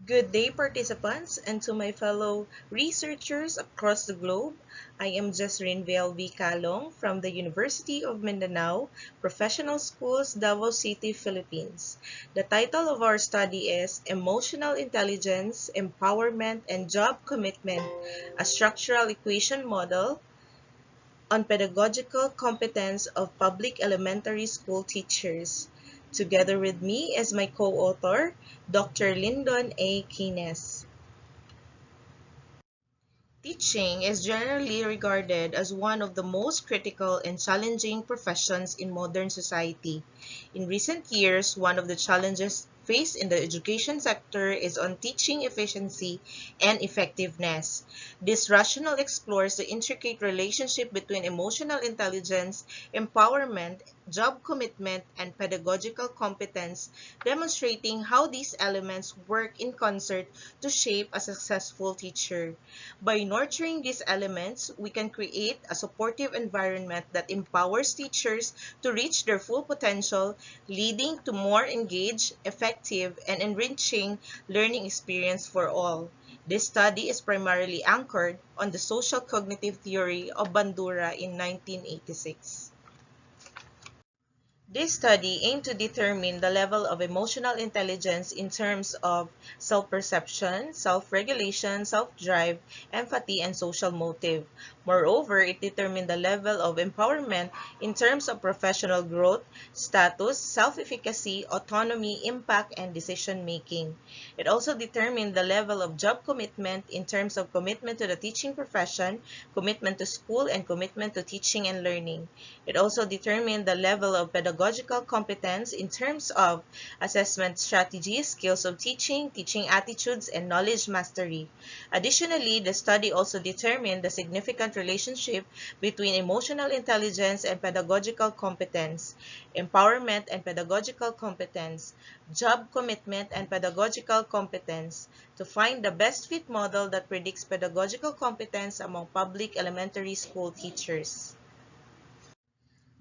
Good day, participants, and to my fellow researchers across the globe. I am Jesrene Vale Calong from the University of Mindanao, Professional Schools, Davao City, Philippines. The title of our study is Emotional Intelligence, Empowerment, and Job Commitment, a Structural Equation Model on Pedagogical Competence of Public Elementary School Teachers. Together with me is my co-author, Dr. Lyndon A. Quines. Teaching is generally regarded as one of the most critical and challenging professions in modern society. In recent years, one of the challenges faced in the education sector is on teaching efficiency and effectiveness. This rationale explores the intricate relationship between emotional intelligence, empowerment, job commitment, and pedagogical competence, demonstrating how these elements work in concert to shape a successful teacher. By nurturing these elements, we can create a supportive environment that empowers teachers to reach their full potential, leading to more engaged, effective, and enriching learning experience for all. This study is primarily anchored on the social cognitive theory of Bandura in 1986. This study aimed to determine the level of emotional intelligence in terms of self-perception, self-regulation, self-drive, empathy, and social motive. Moreover, it determined the level of empowerment in terms of professional growth, status, self-efficacy, autonomy, impact, and decision-making. It also determined the level of job commitment in terms of commitment to the teaching profession, commitment to school, and commitment to teaching and learning. It also determined the level of pedagogical competence in terms of assessment strategies, skills of teaching, teaching attitudes, and knowledge mastery. Additionally, the study also determined the significant relationship between emotional intelligence and pedagogical competence, empowerment and pedagogical competence, job commitment and pedagogical competence, to find the best fit model that predicts pedagogical competence among public elementary school teachers.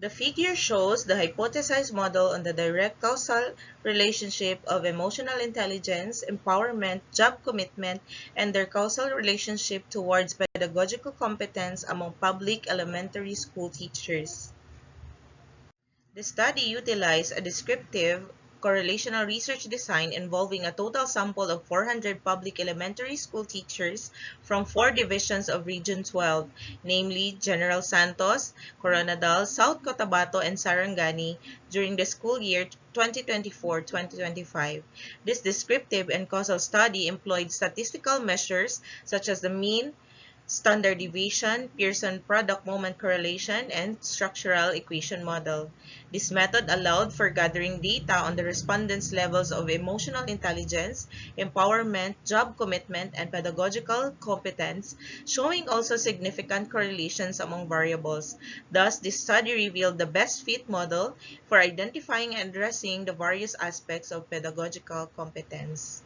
The figure shows the hypothesized model on the direct causal relationship of emotional intelligence, empowerment, job commitment, and their causal relationship towards pedagogical competence among public elementary school teachers. The study utilized a descriptive correlational research design involving a total sample of 400 public elementary school teachers from four divisions of Region 12, namely General Santos, Coronadal, South Cotabato, and Sarangani, during the school year 2024-2025. This descriptive and causal study employed statistical measures such as the mean, standard deviation, Pearson product moment correlation, and structural equation model. This method allowed for gathering data on the respondents' levels of emotional intelligence, empowerment, job commitment, and pedagogical competence, showing also significant correlations among variables. Thus, this study revealed the best fit model for identifying and addressing the various aspects of pedagogical competence.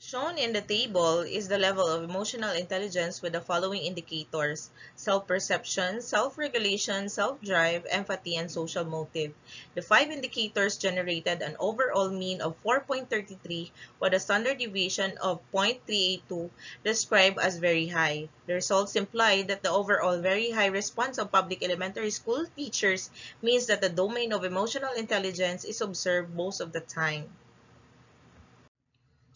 Shown in the table is the level of emotional intelligence with the following indicators: self-perception, self-regulation, self-drive, empathy, and social motive. The five indicators generated an overall mean of 4.33 with a standard deviation of 0.382, described as very high. The results imply that the overall very high response of public elementary school teachers means that the domain of emotional intelligence is observed most of the time.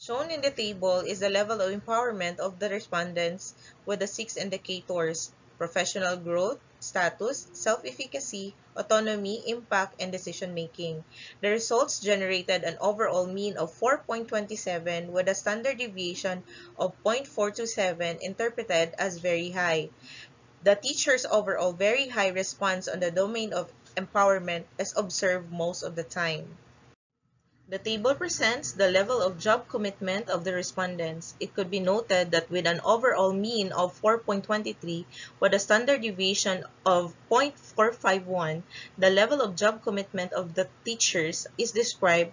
Shown in the table is the level of empowerment of the respondents with the six indicators: professional growth, status, self-efficacy, autonomy, impact, and decision-making. The results generated an overall mean of 4.27 with a standard deviation of 0.427, interpreted as very high. The teacher's overall very high response on the domain of empowerment is observed most of the time. The table presents the level of job commitment of the respondents. It could be noted that with an overall mean of 4.23 with a standard deviation of 0.451, the level of job commitment of the teachers is described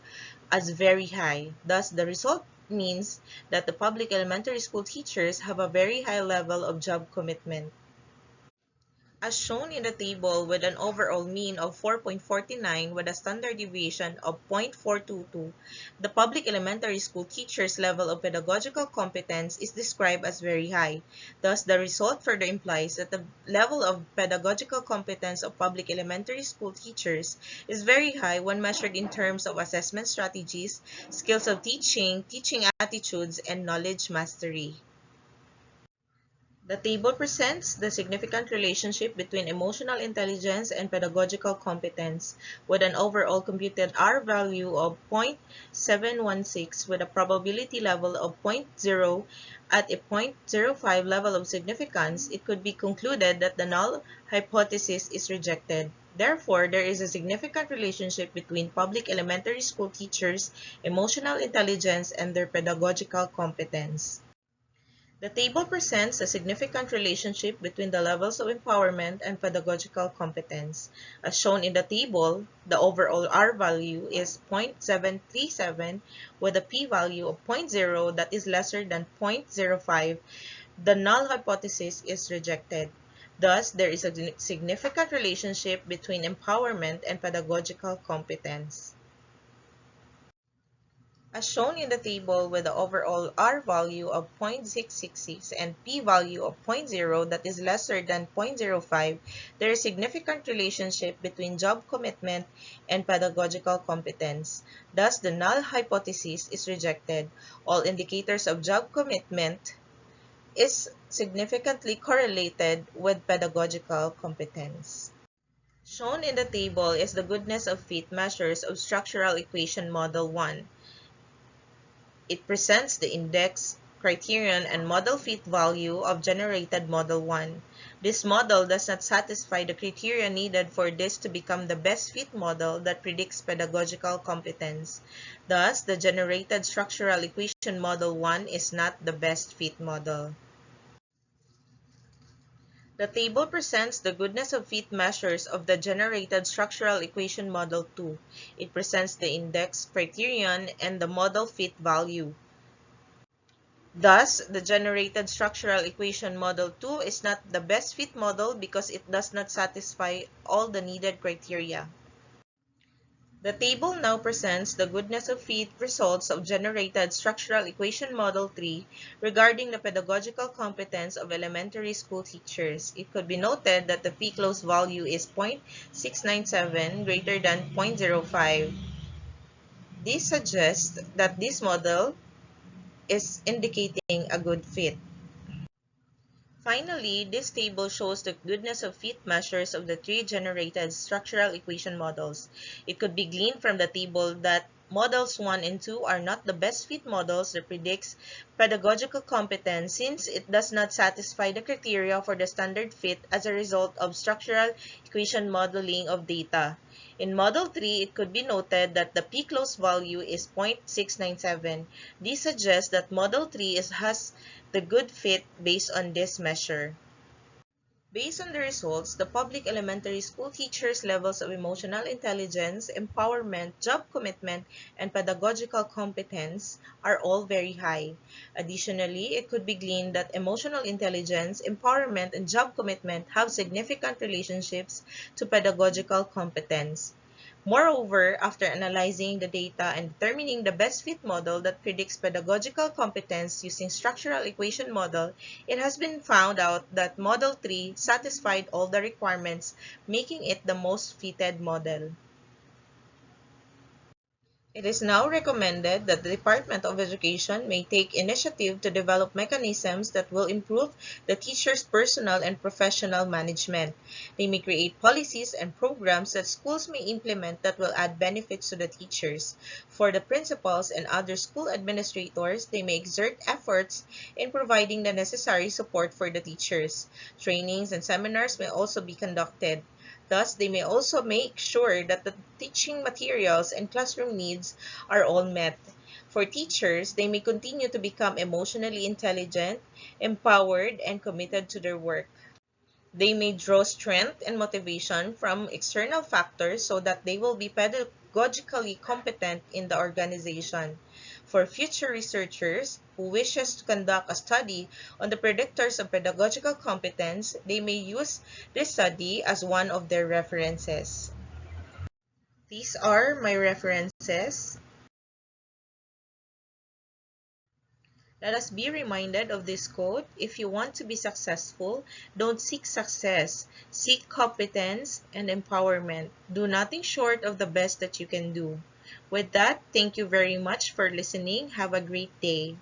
as very high. Thus, the result means that the public elementary school teachers have a very high level of job commitment. As shown in the table, with an overall mean of 4.49 with a standard deviation of 0.422, the public elementary school teacher's level of pedagogical competence is described as very high. Thus, the result further implies that the level of pedagogical competence of public elementary school teachers is very high when measured in terms of assessment strategies, skills of teaching, teaching attitudes, and knowledge mastery. The table presents the significant relationship between emotional intelligence and pedagogical competence, with an overall computed R value of 0.716 with a probability level of zero point 0 at a zero point 0.05 level of significance. It could be concluded that the null hypothesis is rejected. Therefore, there is a significant relationship between public elementary school teachers' emotional intelligence and their pedagogical competence. The table presents a significant relationship between the levels of empowerment and pedagogical competence. As shown in the table, the overall R value is 0.737 with a p-value of zero point 0 that is lesser than zero point 0.05. The null hypothesis is rejected. Thus, there is a significant relationship between empowerment and pedagogical competence. As shown in the table, with the overall R value of 0.666 and p-value of zero point 0 that is lesser than zero point 0.05, there is significant relationship between job commitment and pedagogical competence. Thus, the null hypothesis is rejected. All indicators of job commitment is significantly correlated with pedagogical competence. Shown in the table is the goodness of fit measures of structural equation model 1. It presents the index, criterion, and model fit value of generated model 1. This model does not satisfy the criteria needed for this to become the best fit model that predicts pedagogical competence. Thus, the generated structural equation model 1 is not the best fit model. The table presents the goodness of fit measures of the generated structural equation model 2. It presents the index, criterion, and the model fit value. Thus, the generated structural equation model 2 is not the best fit model because it does not satisfy all the needed criteria. The table now presents the goodness of fit results of generated structural equation model 3 regarding the pedagogical competence of elementary school teachers. It could be noted that the p-close value is 0.697 greater than zero point 0.05. This suggests that this model is indicating a good fit. Finally, this table shows the goodness of fit measures of the three generated structural equation models. It could be gleaned from the table that models 1 and 2 are not the best fit models that predicts pedagogical competence since it does not satisfy the criteria for the standard fit as a result of structural equation modeling of data. In Model 3, it could be noted that the p-close value is 0.697. This suggests that Model 3 has the good fit based on this measure. Based on the results, the public elementary school teachers' levels of emotional intelligence, empowerment, job commitment, and pedagogical competence are all very high. Additionally, it could be gleaned that emotional intelligence, empowerment, and job commitment have significant relationships to pedagogical competence. Moreover, after analyzing the data and determining the best fit model that predicts pedagogical competence using structural equation model, it has been found out that Model 3 satisfied all the requirements, making it the most fitted model. It is now recommended that the Department of Education may take initiative to develop mechanisms that will improve the teacher's personal and professional management. They may create policies and programs that schools may implement that will add benefits to the teachers. For the principals and other school administrators, they may exert efforts in providing the necessary support for the teachers. Trainings and seminars may also be conducted. Thus, they may also make sure that the teaching materials and classroom needs are all met. For teachers, they may continue to become emotionally intelligent, empowered, and committed to their work. They may draw strength and motivation from external factors so that they will be pedagogically competent in the organization. For future researchers who wishes to conduct a study on the predictors of pedagogical competence, they may use this study as one of their references. These are my references. Let us be reminded of this quote: if you want to be successful, don't seek success, seek competence and empowerment. Do nothing short of the best that you can do. With that, thank you very much for listening. Have a great day.